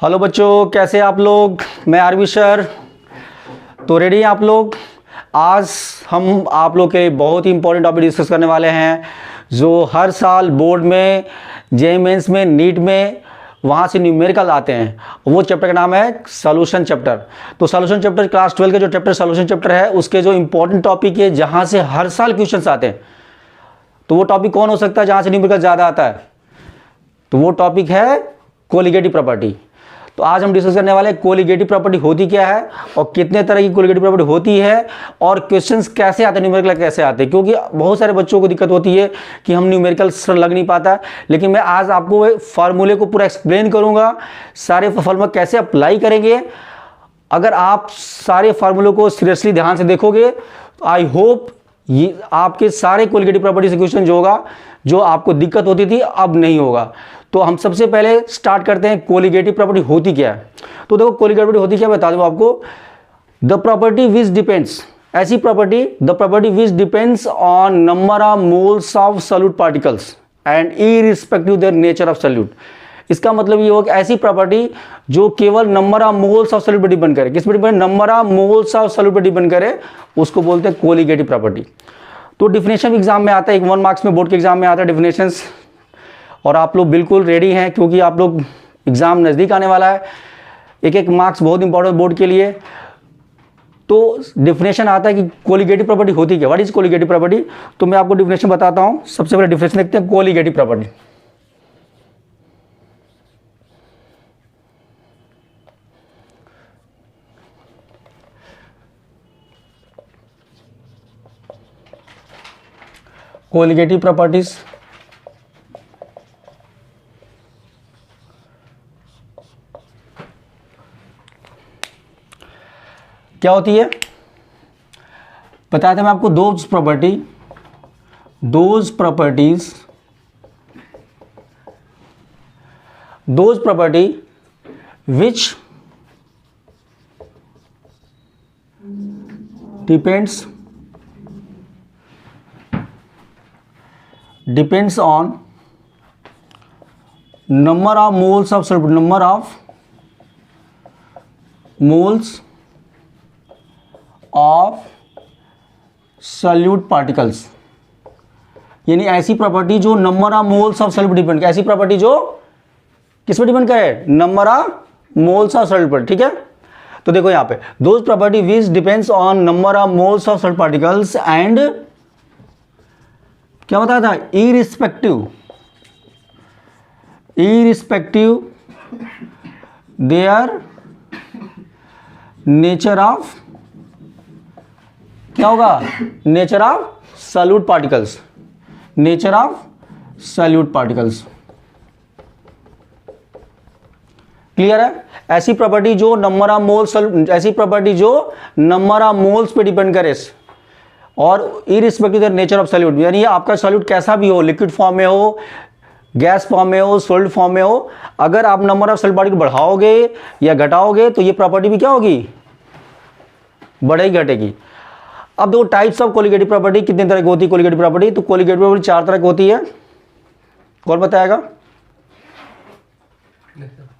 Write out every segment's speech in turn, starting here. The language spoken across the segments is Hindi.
हेलो बच्चों, कैसे आप लोग। मैं आरवी सर। तो रेडी हैं आप लोग। आज हम आप लोग के बहुत ही इंपॉर्टेंट टॉपिक डिस्कस करने वाले हैं जो हर साल बोर्ड में, जेईई मेंस में, नीट में वहाँ से न्यूमेरिकल आते हैं। वो चैप्टर का नाम है सॉल्यूशन चैप्टर। तो सॉल्यूशन चैप्टर क्लास 12 के जो चैप्टर सॉल्यूशन चैप्टर है उसके जो इंपॉर्टेंट टॉपिक है जहाँ से हर साल क्वेश्चंस आते हैं। तो वो टॉपिक कौन हो सकता है जहाँ से न्यूमेरिकल ज़्यादा आता है? तो वो टॉपिक है कोलिगेटिव प्रॉपर्टी। तो आज हम डिस्कस करने वाले हैं कोलिगेटिव प्रॉपर्टी होती क्या है और कितने तरह की कोलिगेटिव प्रॉपर्टी होती है और क्वेश्चंस कैसे आते हैं, न्यूमेरिकल कैसे आते हैं। क्योंकि बहुत सारे बच्चों को दिक्कत होती है कि हम न्यूमेरिकल सर लग नहीं पाता, लेकिन मैं आज आपको फार्मूले को पूरा एक्सप्लेन करूंगा, सारे फार्मूला कैसे अप्लाई करेंगे। अगर आप सारे फार्मूलों को सीरियसली ध्यान से देखोगे तो आई होप ये आपके सारे कोलिगेटिव प्रॉपर्टी से क्वेश्चन जो होगा, जो आपको दिक्कत होती थी अब नहीं होगा। तो हम सबसे पहले स्टार्ट करते हैं कोलिगेटिव प्रॉपर्टी होती क्या है। तो देखो कोलिगेटिव प्रॉपर्टी होती क्या बता दूं आपको। द प्रॉपर्टी विच डिपेंड्स, ऐसी property the property which depends on number of moles of solute particles and irrespective their nature of solute. इसका मतलब ये होगा ऐसी प्रॉपर्टी जो केवल number of moles of solute पर डिपेंड करे। किस पर depend? Number of moles of solute पर डिपेंड करे, उसको बोलते हैं कोलिगेटिव प्रॉपर्टी। तो डिफिनेशन एग्जाम में आता है, 1 मार्क्स में बोर्ड के एग्जाम में आता है डिफिनेशंस। और आप लोग बिल्कुल रेडी हैं क्योंकि आप लोग एग्जाम नज़दीक आने वाला है। एक मार्क्स बहुत इंपॉर्टेंट बोर्ड के लिए। तो डिफिनेशन आता है कि कोलिगेटिव प्रॉपर्टी होती क्या, व्हाट इज कोलिगेटिव प्रॉपर्टी। तो मैं आपको डिफिनेशन बताता हूं। सबसे पहले डिफिनेशन देखते हैं कोलिगेटिव प्रॉपर्टी। कोलिगेटिव प्रॉपर्टीज क्या होती है बताया था मैं आपको। Those property which depends on number of moles of solute, number of moles of solute particles. यानी ऐसी प्रॉपर्टी जो number of moles of solute depend करे। ऐसी प्रॉपर्टी जो किस पर डिपेंड करे? Number of moles of solute पर। ठीक है, तो देखो यहां पे those property which depends on number of moles of solute particles and क्या बताया था? इररिस्पेक्टिव देयर नेचर ऑफ, क्या होगा? Nature of solute particles, nature of solute particles. Clear है? ऐसी प्रॉपर्टी जो नंबर ऑफ मोल्स, ऐसी प्रॉपर्टी जो नंबर ऑफ मोल्स पे डिपेंड करे और irrespective the nature of solute. यानी आपका सॉल्यूट कैसा भी हो, लिक्विड फॉर्म में हो, गैस फॉर्म में हो, सॉलिड फॉर्म में हो, अगर आप नंबर ऑफ सॉल्यूट पार्टिकल बढ़ाओगे या घटाओगे तो ये प्रॉपर्टी भी क्या होगी? बढ़ेगी, घटेगी। अब दो टाइप्स ऑफ कोलिगेटिव प्रॉपर्टी कितने तरह की होती है कोलिगेटिव प्रॉपर्टी। तो कोलिगेटिव प्रॉपर्टी 4 तरह की होती है। कौन बताएगा?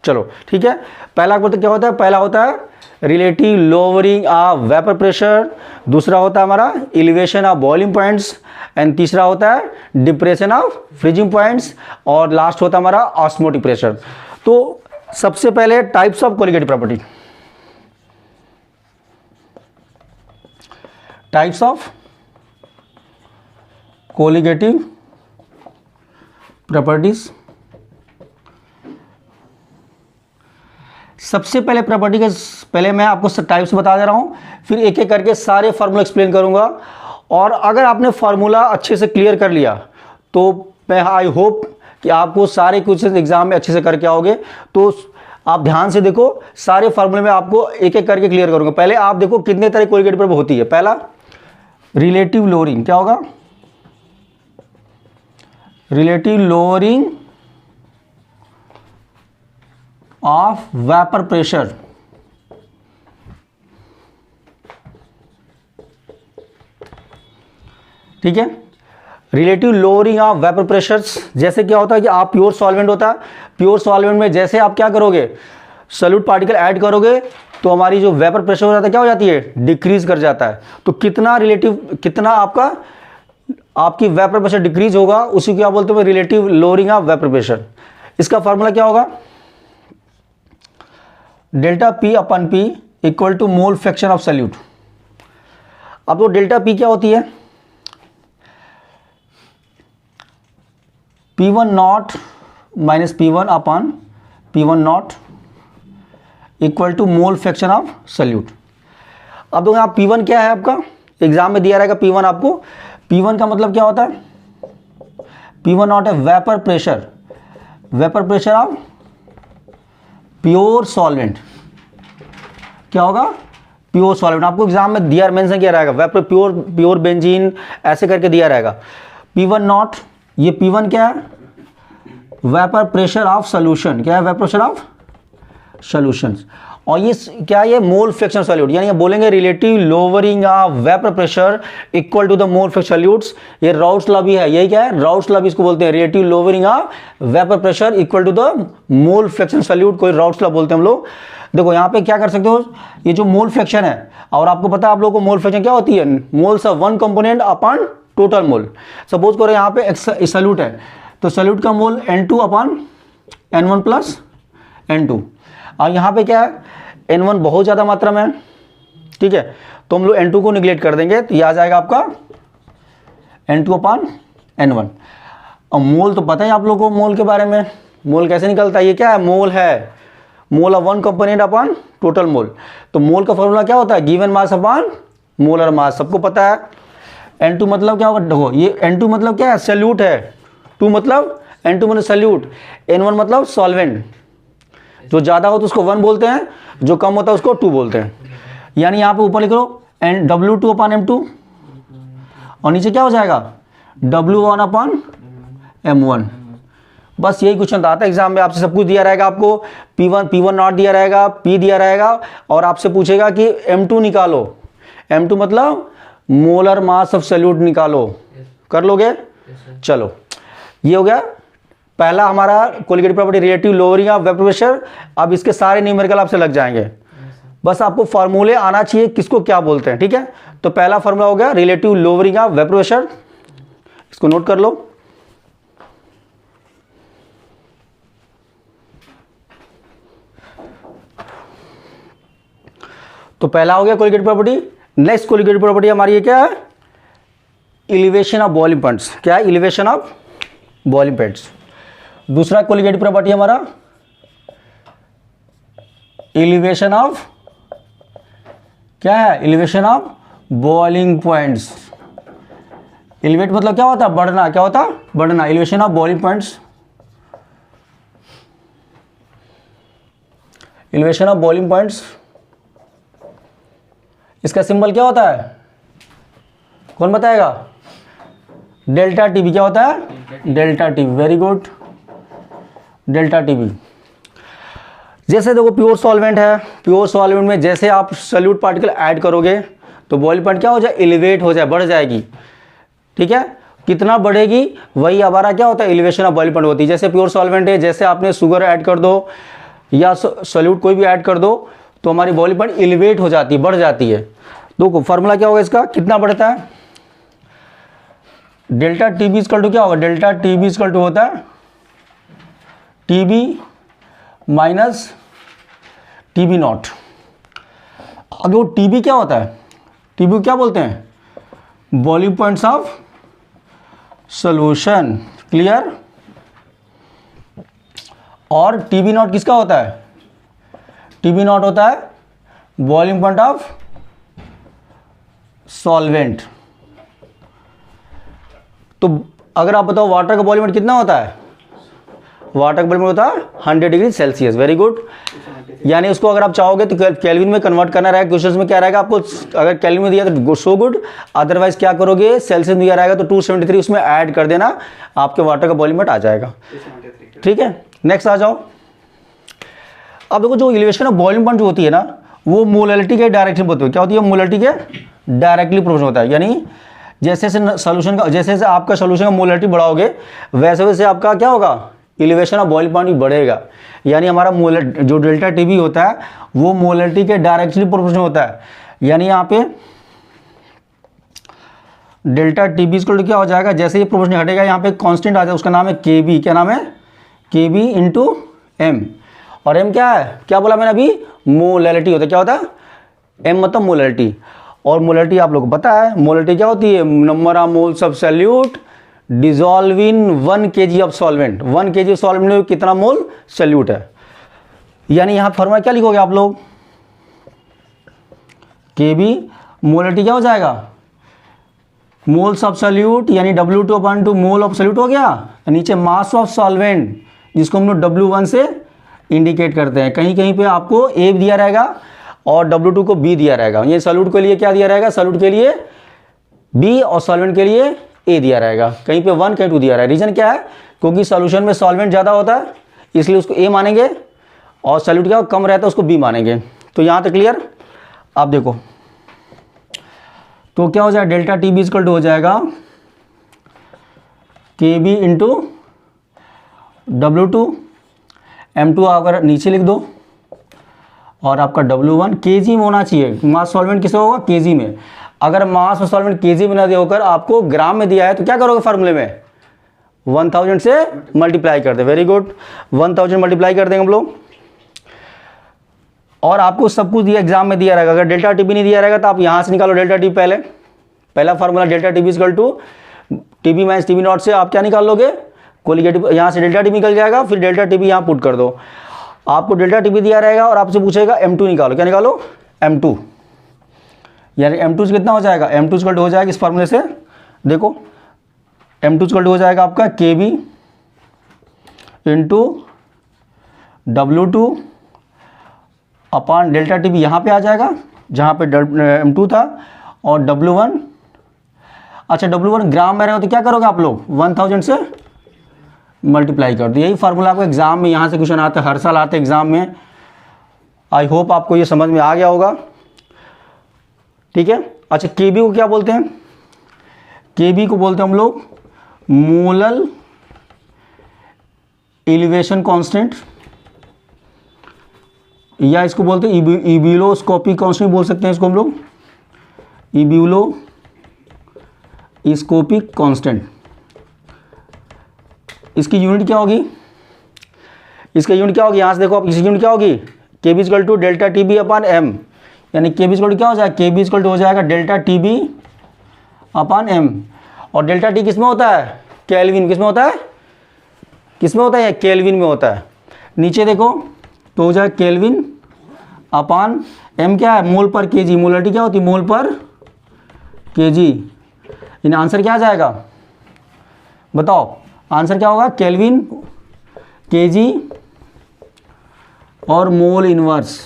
चलो ठीक है। पहला क्या होता है? पहला होता है relative lowering of vapour pressure, दूसरा होता है हमारा elevation of boiling points, and तीसरा होता है डिप्रेशन ऑफ फ्रीजिंग पॉइंट्स, और लास्ट होता है हमारा ऑस्मोटिक प्रेशर। तो सबसे पहले types of colligative property. Types of colligative properties. सबसे पहले प्रॉपर्टी के पहले मैं आपको टाइप्स बता दे रहा हूं, फिर एक एक करके सारे फार्मूला एक्सप्लेन करूंगा। और अगर आपने फार्मूला अच्छे से क्लियर कर लिया तो मैं आई होप कि आपको सारे क्वेश्चन एग्जाम में अच्छे से करके आओगे। तो आप ध्यान से देखो, सारे फार्मूले में आपको एक एक करके क्लियर करूंगा। पहले आप देखो कितने तरह कोलिगेटिव प्रॉपर्टी होती है। पहला रिलेटिव लोअरिंग, क्या होगा? Relative lowering of vapour pressure. ठीक है, relative lowering of vapour pressures. जैसे क्या होता है कि आप प्योर सॉल्वेंट होता है, प्योर सॉल्वेंट में जैसे आप क्या करोगे, सॉल्यूट पार्टिकल ऐड करोगे तो हमारी जो वेपर प्रेशर हो जाता है क्या हो जाती है, डिक्रीज कर जाता है। तो कितना आपकी वेपर प्रेशर डिक्रीज होगा उसी को क्या बोलते हैं, relative lowering of vapour pressure. इसका फॉर्मूला क्या होगा, delta P upon P equal to mole fraction of solute. अब तो डेल्टा पी क्या होती है, P1 not minus P1 upon P1 not equal to mole fraction of solute. अब देखो यहाँ P1 क्या है, आपका एग्जाम में दिया रहेगा P1 आपको। P1 का मतलब क्या होता है, P1 नॉट है vapour pressure of pure solvent. क्या होगा, प्योर सॉल्वेंट। आपको एग्जाम में दिया मेंशन किया रहेगा वेपर प्योर बेंजीन ऐसे करके दिया रहेगा। P1 नॉट, ये P1 क्या है, वेपर प्रेशर ऑफ सॉल्यूशन। क्या है, वेपर प्रेशर ऑफ सॉल्यूशंस। और ये क्या है, ये मोल फ्रैक्शन सॉल्यूट, यानी बोलेंगे relative lowering of vapour pressure equal to the mole fraction solutes. ये राउट्स लॉ भी है, यही क्या है, राउट्स लॉ भी इसको बोलते हैं, relative lowering of vapour pressure equal to the mole fraction solute, कोई राउट्स लॉ बोलते हैं हम लोग। देखो यहाँ पे क्या कर सकते हो, ये जो मोल फ्रैक्शन है, और आपको पता है आप लोगों को मोल फ्रैक्शन क्या होती है, moles of one component upon total mole. Suppose करो यहाँ पे एक सॉल्यूट है, तो सॉल्यूट का मोल N2 upon N1 plus N2। और यहाँ पे क्या है, N1 बहुत ज़्यादा मात्रा में है, ठीक है, तो हम लोग N2 को निगलेक्ट कर देंगे, तो ये आ जाएगा आपका N2 अपॉन N1। और मोल तो पता है आप लोगों को मोल के बारे में, मोल कैसे निकलता है, ये क्या है, मोल है, mole of one component upon total mole. तो मोल का फॉर्मूला क्या होता है, given mass upon molar mass, सबको पता है। N2 मतलब क्या होगा, देखो ये N2 मतलब क्या है, सॉल्यूट है, N2 मतलब सॉल्यूट, N1 मतलब सॉल्वेंट। जो ज़्यादा हो तो उसको 1 बोलते हैं, जो कम होता है उसको 2 बोलते हैं। यानी यहाँ पे ऊपर लिख लो W2 अपॉन M2, और नीचे क्या हो जाएगा, W1 अपॉन M1। बस यही क्वेश्चन आता है एग्जाम में, आपसे सब कुछ दिया रहेगा, आपको P1 नॉट दिया रहेगा, P दिया रहेगा, और आपसे पूछेगा कि M2 निकालो। M2 मतलब मोलर मास ऑफ सॉल्यूट निकालो, कर लोगे। चलो ये हो गया पहला हमारा colligative property, relative lowering of vapour pressure. अब इसके सारे न्यूमेरिकल आपसे लग जाएंगे, बस आपको फार्मूले आना चाहिए किसको क्या बोलते हैं, ठीक है। तो पहला फार्मूला हो गया relative lowering of vapour pressure, इसको नोट कर लो। तो पहला हो गया colligative property. Next colligative property हमारी ये क्या है, एलिवेशन ऑफ बॉइलिंग पॉइंट्स। क्या है, एलिवेशन ऑफ बॉइलिंग पॉइंट्स। दूसरा कोलिगेटिव प्रॉपर्टी हमारा एलिवेशन ऑफ, क्या है, elevation of boiling points. Elevate मतलब क्या होता है, बढ़ना, क्या होता है, बढ़ना। Elevation of boiling points, elevation of boiling points. इसका सिंबल क्या होता है, कौन बताएगा, डेल्टा टीबी। क्या होता है, delta TB, very good, delta TB. जैसे देखो प्योर सॉल्वेंट है, प्योर सॉल्वेंट में जैसे आप सॉल्यूट पार्टिकल ऐड करोगे तो बॉइलिंग पॉइंट क्या हो जाए, एलिवेट हो जाए, बढ़ जाएगी, ठीक है। कितना बढ़ेगी वही हमारा क्या होता है, एलिवेशन ऑफ बॉइलिंग पॉइंट होती है। जैसे प्योर सॉल्वेंट है, जैसे आपने शुगर ऐड कर दो या सॉल्यूट कोई भी ऐड कर दो तो हमारी बॉइलिंग पॉइंट एलिवेट हो जाती है, बढ़ जाती है। तो फार्मूला क्या होगा इसका, कितना बढ़ता है, डेल्टा टीबी इक्वल टू क्या होगा, डेल्टा टीबी इक्वल टू होता है टीबी माइनस टीबी नॉट। अब वो टीबी क्या होता है, टीबी क्या बोलते हैं, boiling points of solution, clear. और टीबी नॉट किसका होता है, टीबी नॉट होता है बॉइलिंग पॉइंट ऑफ सॉल्वेंट। तो अगर आप बताओ वाटर का बॉइलिंग पॉइंट कितना होता है, वाटर का बॉइलिंग पॉइंट होता है 100 डिग्री सेल्सियस, वेरी गुड। यानी उसको अगर आप चाहोगे तो केल्विन में कन्वर्ट करना रहेगा। क्वेश्चन में क्या रहेगा आपको, अगर केल्विन में दिया तो सो गुड, अदरवाइज क्या करोगे, सेल्सियस में दिया रहेगा तो 273 उसमें ऐड कर देना, आपके वाटर का बॉइलिंग पॉइंट आ जाएगा, ठीक है। नेक्स्ट आ जाओ। अब देखो जो एलिवेशन ऑफ बॉइलिंग पॉइंट जो होती है ना, वो मोलरिटी के डायरेक्शन होती है। क्या होती है, मोलरिटी के डायरेक्टली प्रोपोर्शनल होता है। यानी जैसे जैसे सॉल्यूशन का, जैसे जैसे आपका सॉल्यूशन का मोलरिटी बढ़ाओगे वैसे वैसे आपका क्या होगा, एलिवेशन ऑफ बॉइलिंग पॉइंट भी बढ़ेगा। यानी हमारा मोलर जो डेल्टा टीबी होता है वो मोलरिटी के डायरेक्टली प्रोपोर्शनल होता है। यानी यहाँ पे डेल्टा टीबी इक्वल क्या हो जाएगा, जैसे ये प्रोपोर्शनल हटेगा यहाँ पे कांस्टेंट आ जाएगा, उसका नाम है के बी। क्या नाम है? के बी इंटू एम। और एम क्या है, क्या बोला मैंने अभी? मोलरिटी होता है। क्या होता है? एम मतलब मोलरिटी। और मोलरिटी आप लोग को पता है, मोलरिटी क्या होती है? Number of moles of solute dissolve in 1 kg of solvent. 1 kg of solvent में कितना मोल सॉल्यूट है। यानी यहाँ फॉर्मूला क्या लिखोगे आप लोग? के बी मोलरिटी क्या हो जाएगा? मोल्स ऑफ सॉल्यूट यानी W2/2 मोल ऑफ सॉल्यूट हो गया। नीचे मास ऑफ सॉल्वेंट जिसको हम लोग W1 से इंडिकेट करते हैं। कहीं कहीं पे आपको A दिया रहेगा और W2 को B दिया रहेगा। ये सॉल्यूट के लिए क्या दिया रहेगा? सॉल्यूट के लिए B और सॉल्वेंट के लिए A दिया रहेगा। कहीं पे 1 कहीं 2 दिया रहेगा। रीजन क्या है? क्योंकि सॉल्यूशन में सॉल्वेंट ज़्यादा होता है इसलिए उसको A मानेंगे और सॉल्यूट क्या कम रहता है उसको B मानेंगे। तो यहाँ तक क्लियर? आप देखो तो क्या हो जाएगा? Delta T B equal to हो जाएगा के बी इंटू W2। M2 अगर नीचे लिख दो और आपका W1 kg में होना चाहिए। मास सॉल्वेंट किसमें होगा? kg में। अगर मास में सॉल्वेंट kg में ना दिया होकर आपको ग्राम में दिया है तो क्या करोगे फार्मूले में? 1000 से मल्टीप्लाई कर दे। वेरी गुड, 1000 मल्टीप्लाई कर देंगे हम लोग। और आपको सब कुछ दिया एग्जाम में दिया रहेगा। अगर डेल्टा टी बी नहीं दिया रहेगा तो आप यहाँ से निकालो डेल्टा टी। पहला formula delta T B equal to T B minus T B not से आप क्या निकाल लोगे? कोलिगेटिव। यहाँ से डेल्टा टी बी निकल जाएगा, फिर डेल्टा टी बी यहाँ पुट कर दो। आपको डेल्टा टी बी दिया रहेगा और आपसे पूछेगा M2 निकालो। क्या निकालो? M2। यानी M2 से कितना हो जाएगा? M2 इक्वल टू हो जाएगा इस फार्मूले से, देखो M2 इक्वल टू हो जाएगा आपका K B into W2 upon delta T B यहाँ पे आ जाएगा जहाँ पे M2 था। और W1, अच्छा W1 ग्राम में रहेगा तो क्या करोगे आप लोग? 1000 से मल्टीप्लाई कर दो। यही फार्मूला आपको एग्जाम में यहाँ से क्वेश्चन आते हैं, हर साल आते हैं एग्जाम में। आई होप आपको ये समझ में आ गया होगा। ठीक है। अच्छा के बी को क्या बोलते हैं? के बी को बोलते हैं हम लोग मोलर एलिवेशन कांस्टेंट, या इसको बोलते हैं इब्यूलोस्कोपिक कांस्टेंट बोल सकते हैं इसको हम लोग, इब्यूलोस्कोपिक कांस्टेंट। इसकी यूनिट क्या होगी? इसका यूनिट क्या होगी? यहाँ से देखो आप, इसकी यूनिट क्या होगी? K B equal to delta T B upon M. यानी के बी इक्वल टू क्या हो जाएगा? के बी इक्वल टू हो जाएगा delta T B upon M. और डेल्टा टी किसमें होता है? केल्विन। किसमें होता है? किसमें होता है? केल्विन में होता है। नीचे देखो तो हो जाएगा केल्विन अपॉन एम। क्या है? मोल पर केजी। मोलरिटी क्या होती है? मोल पर केजी। इन आंसर क्या आ जाएगा? बताओ आंसर क्या होगा? केल्विन, केजी और मोल इनवर्स।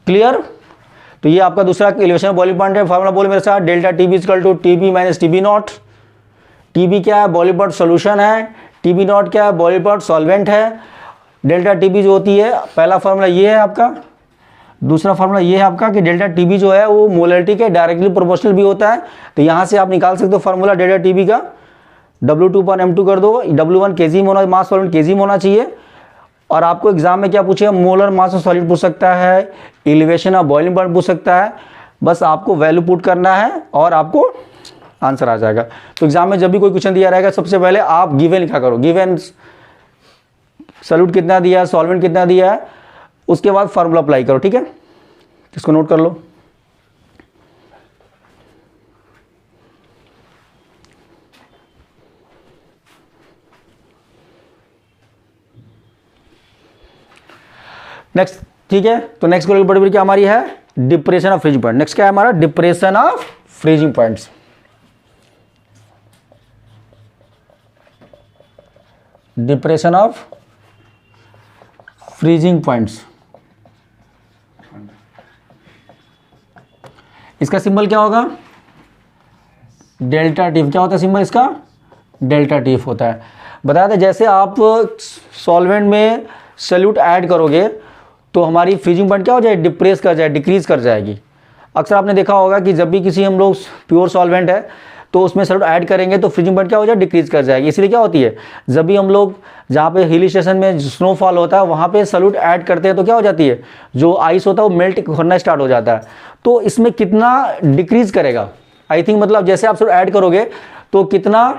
क्लियर? तो ये आपका दूसरा एलिवेशन बॉइलिंग पॉइंट है। फार्मूला बोले मेरे साथ, delta T B equal to T B minus T B not. T B क्या है? बॉइलिंग पॉइंट सोल्यूशन है। टी बी नॉट क्या है? बॉइलिंग पॉइंट सॉल्वेंट है। डेल्टा टी बी जो होती है, पहला फार्मूला ये है आपका। दूसरा फार्मूला ये है आपका कि डेल्टा टी बी जो है वो मोलरिटी के डायरेक्टली प्रोपोर्शनल भी होता है। तो यहाँ से आप निकाल सकते हो फार्मूला डेल्टा टी बी का। W2 पर M2 कर दो। W1 kg में होना, मास सॉल्वेंट kg में होना चाहिए। और आपको एग्जाम में क्या पूछेगा? मोलर मास ऑफ सॉलिड पूछ सकता है, एलिवेशन ऑफ बॉइलिंग पॉइंट पूछ सकता है। बस आपको वैल्यू पुट करना है और आपको आंसर आ जाएगा। तो एग्जाम में जब भी कोई क्वेश्चन दिया रहेगा सबसे पहले आप गिवन लिखा करो। गिवन सॉल्यूट कितना दिया है, सॉल्वेंट कितना दिया है, उसके बाद फार्मूला अप्लाई करो। ठीक है, इसको नोट कर लो। नेक्स्ट, ठीक है, तो नेक्स्ट क्वेश्चन क्या हमारी है? Depression of freezing point. Next क्या है हमारा? Depression of freezing points. Depression of freezing points. इसका सिंबल क्या होगा? Delta T. क्या होता है सिंबल इसका? डेल्टा टी होता है। बताया था जैसे आप सॉल्वेंट में सॉल्यूट ऐड करोगे तो हमारी फ्रीजिंग पॉइंट क्या हो जाए? डिप्रेस कर जाए, डिक्रीज कर जाएगी। अक्सर आपने देखा होगा कि जब भी किसी हम लोग प्योर सॉल्वेंट है तो उसमें सॉल्यूट ऐड करेंगे तो फ्रीजिंग पॉइंट क्या हो जाए, डिक्रीज कर जाएगी। इसलिए क्या होती है, जब भी हम लोग जहाँ पे हिल स्टेशन में स्नोफॉल होता है वहाँ पे सॉल्यूट ऐड करते हैं तो क्या हो जाती है, जो आइस होता है वो मेल्ट होना स्टार्ट हो जाता है। तो इसमें कितना डिक्रीज करेगा, आई थिंक मतलब जैसे आप सॉल्यूट ऐड करोगे तो कितना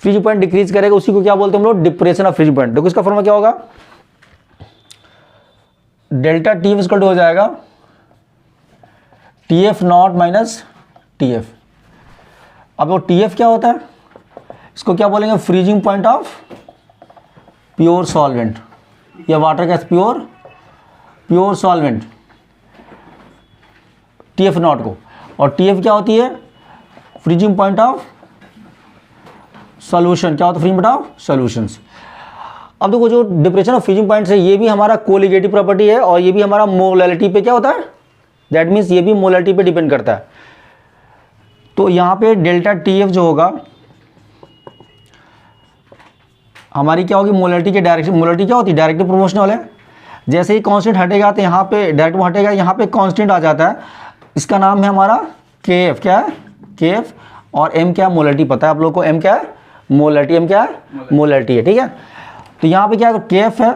फ्रीजिंग पॉइंट डिक्रीज करेगा, उसी को क्या बोलते हैं हम लोग, डिप्रेशन ऑफ फ्रीजिंग पॉइंट। देखो इसका फॉर्मूला क्या होगा, डेल्टा टी इक्वल टू हो जाएगा T F not minus T F. अब वो टी एफ क्या होता है, इसको क्या बोलेंगे, freezing point of pure solvent या water gas pure solvent, T F naught को। और टी एफ क्या होती है, फ्रीजिंग पॉइंट ऑफ सॉल्यूशन, क्या होता है, फ्रीजिंग पॉइंट ऑफ सॉल्यूशंस। अब देखो जो डिप्रेशन ऑफ फ्रीजिंग पॉइंट है ये भी हमारा कोलिगेटिव प्रॉपर्टी है और ये भी हमारा मोलैलिटी पे क्या होता है, दैट मीन्स ये भी मोलैलिटी पे डिपेंड करता है। तो यहाँ पे डेल्टा टी एफ जो होगा हमारी क्या होगी, मोलैलिटी के डायरेक्शन, मोलैलिटी क्या होती है, डायरेक्टली प्रोपोर्शनल है। जैसे ही कांस्टेंट हटेगा तो यहाँ पे डायरेक्ट हटेगा, यहाँ पे कांस्टेंट आ जाता है, इसका नाम है हमारा के एफ, क्या है के एफ, और एम क्या है, मोलैलिटी। पता है आप लोग को एम क्या है, मोलैलिटी, एम क्या है, मोलैलिटी है, ठीक है। तो यहाँ पे क्या है, के एफ है,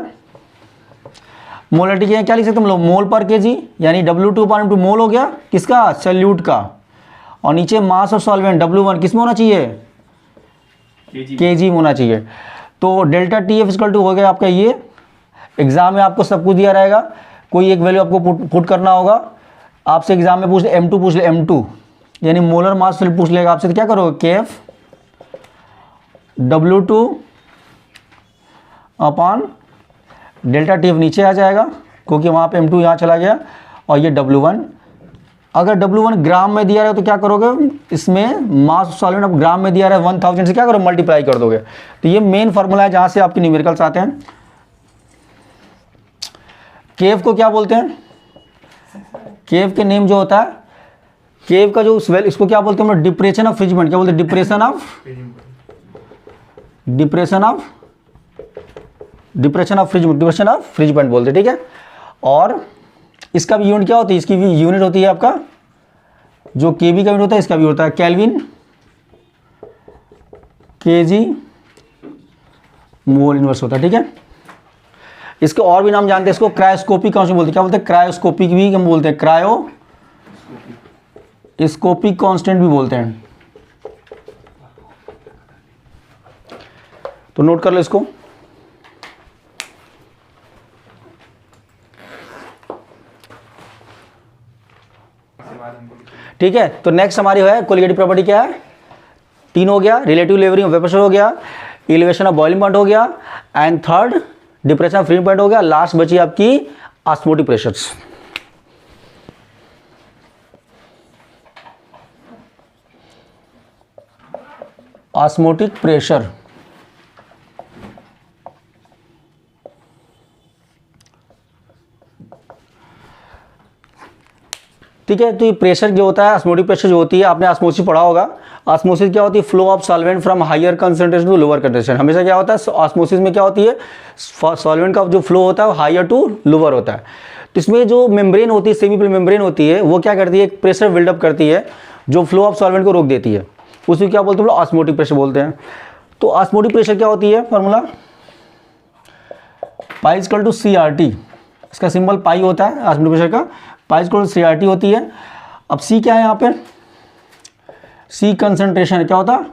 मोलैलिटी क्या लिख सकते हम लोग, मोल पर के जी, यानी W2/2 मोल हो गया किसका, सॉल्यूट का, और नीचे मास ऑफ सॉल्वेंट W1 किस में होना चाहिए, kg में होना चाहिए। तो delta T F equal to हो गया आपका ये, एग्जाम में आपको सब कुछ दिया रहेगा, कोई एक वैल्यू आपको पुट करना होगा। आपसे एग्जाम में पूछ ले M2 पूछ ले, M2 यानी मोलर मास पूछ लेगा आपसे, तो क्या करोगे, के F W2 upon delta T F नीचे आ जाएगा क्योंकि वहाँ पे M2 यहाँ चला गया, और ये W1। अगर W1 ग्राम में दिया रहा है तो क्या करोगे, इसमें मास सॉल्वेंट अब ग्राम में दिया रहा है 1000 से क्या करो, मल्टीप्लाई कर दोगे। तो ये मेन फार्मूला है जहाँ से आपके न्यूमेरिकल्स आते हैं। केव को क्या बोलते हैं, केव के नेम जो होता है, केव का जो स्वेल, इसको क्या बोलते हैं हम लोग, डिप्रेशन ऑफ फ्रीजिंग पॉइंट, क्या बोलते हैं, डिप्रेशन ऑफ फ्रीजिंग पॉइंट बोलते हैं, ठीक है। और इसका भी यूनिट क्या होती है, इसकी भी यूनिट होती है आपका, जो केवी का यूनिट होता है इसका भी होता है केल्विन, केजी मोल इनवर्स होता है, ठीक है। इसके और भी नाम जानते हैं, इसको क्रायोस्कोपिक कांस्टेंट बोलते हैं, क्या बोलते हैं, क्रायोस्कोपिक भी हम बोलते हैं, क्रायोस्कोपिक कांस्टेंट भी बोलते हैं। तो नोट कर लो इसको। ठीक है, तो नेक्स्ट हमारी है कोलिगेटिव प्रॉपर्टी, क्या है, 3 हो गया, relative levelling of vapour pressure हो गया, एलिवेशन ऑफ बॉइलिंग पॉइंट हो गया, and third depression of freezing point हो गया, लास्ट बची आपकी ऑस्मोटिक प्रेशर्स। ऑस्मोटिक प्रेशर, ठीक है। तो ये प्रेशर जो होता है, ऑस्मोटिक प्रेशर जो होती है, आपने ऑस्मोसिस पढ़ा होगा। ऑस्मोसिस क्या होती है, flow of solvent from higher concentration to lower concentration. हमेशा क्या होता है ऑस्मोसिस में, क्या होती है, सॉल्वेंट का जो फ्लो होता है वो हायर टू लोअर होता है। तो इसमें जो मेम्ब्रेन होती है, सेमी मेम्ब्रेन होती है, वो क्या करती है, प्रेशर बिल्डअप करती है जो फ्लो ऑफ सॉल्वेंट को रोक देती है, उसको क्या बोलते हैं, ऑस्मोटिक प्रेशर बोलते हैं। तो ऑस्मोटिक प्रेशर क्या होती है, formula pi equal to CRT, इसका सिंबल पाई होता है ऑस्मोटिक प्रेशर का, पाई इक्वल टू CRT होती है। अब C क्या है यहाँ पे, C कंसंट्रेशन है, क्या होता है,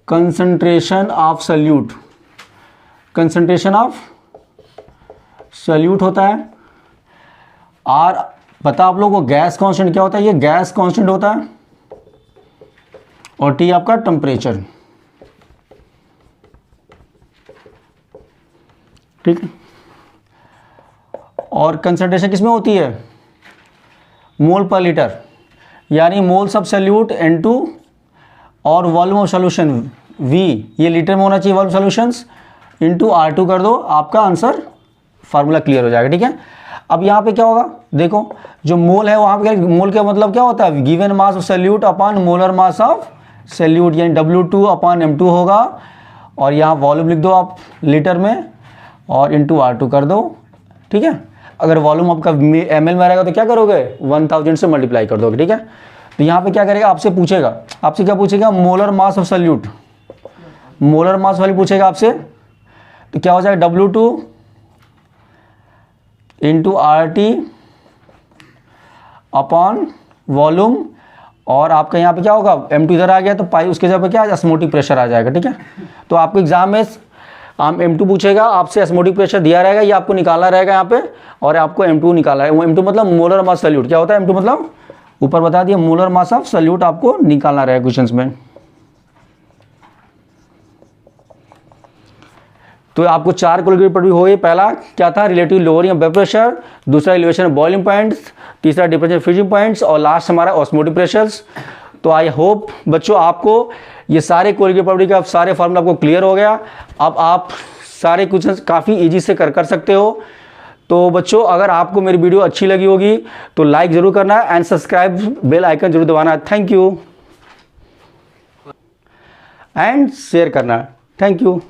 concentration of solute, concentration of solute होता है। R पता आप लोगों को गैस कांस्टेंट क्या होता है, ये गैस कांस्टेंट होता है, और T आपका टेम्परेचर, ठीक है। और कंसंट्रेशन किसमें होती है, मोल पर लीटर, यानी मोल्स ऑफ सॉल्यूट N2 और वॉल्यूम ऑफ सॉल्यूशन V, ये लीटर में होना चाहिए वॉल्यूम सॉल्यूशंस, इंटू R2 कर दो, आपका आंसर फार्मूला क्लियर हो जाएगा, ठीक है। अब यहाँ पे क्या होगा, देखो जो मोल है वहाँ पे, मोल का मतलब क्या होता है, given mass of solute upon molar mass of solute, यानी W2/M2 होगा, और यहाँ वॉल्यूम लिख दो आप लीटर में, और इंटू R2 कर दो, ठीक है। अगर वॉल्यूम आपका ml में रहेगा तो क्या करोगे, 1000 से मल्टीप्लाई कर दोगे, ठीक है। तो यहाँ पे क्या करेगा, आपसे पूछेगा, आपसे क्या पूछेगा, molar mass of solute, molar mass value पूछेगा आपसे। तो क्या हो जाएगा, W2 into RT upon volume, और आपका यहाँ पे क्या होगा, M2 इधर आ गया तो पाई उसके जगह पे क्या ऑस्मोटिक प्रेशर आ जाएगा। ठीक है, तो आपको एग्जाम में M2 पूछेगा, आपसे ऑस्मोटिक प्रेशर दिया रहेगा, ये आपको निकालना रहेगा यहाँ पे, और आपको M2 निकालना है। M2 मतलब मोलर मास सॉल्यूट, क्या होता है M2 मतलब, ऊपर बता दिया, मोलर मास ऑफ सॉल्यूट आपको निकालना रहेगा क्वेश्चंस में। तो आपको 4 क्वालिटी पर भी हो गई। पहला क्या था, relative lowering of vapour pressure, दूसरा एलिवेशन ऑफ बॉइलिंग पॉइंट्स, तीसरा डिफरेंशियल फ्रीजिंग पॉइंट्स, और लास्ट हमारा ऑस्मोटिक प्रेशर्स। तो आई होप बच्चों आपको ये सारे क्वालिटी प्रॉपर्टी का सारे फॉर्मूला आपको क्लियर हो गया। अब आप सारे क्वेश्चन काफ़ी ईजी से कर सकते हो। तो बच्चों अगर आपको मेरी वीडियो अच्छी लगी होगी तो लाइक ज़रूर करना एंड सब्सक्राइब बेल आइकन जरूर दबाना। थैंक यू एंड शेयर करना। Thank you.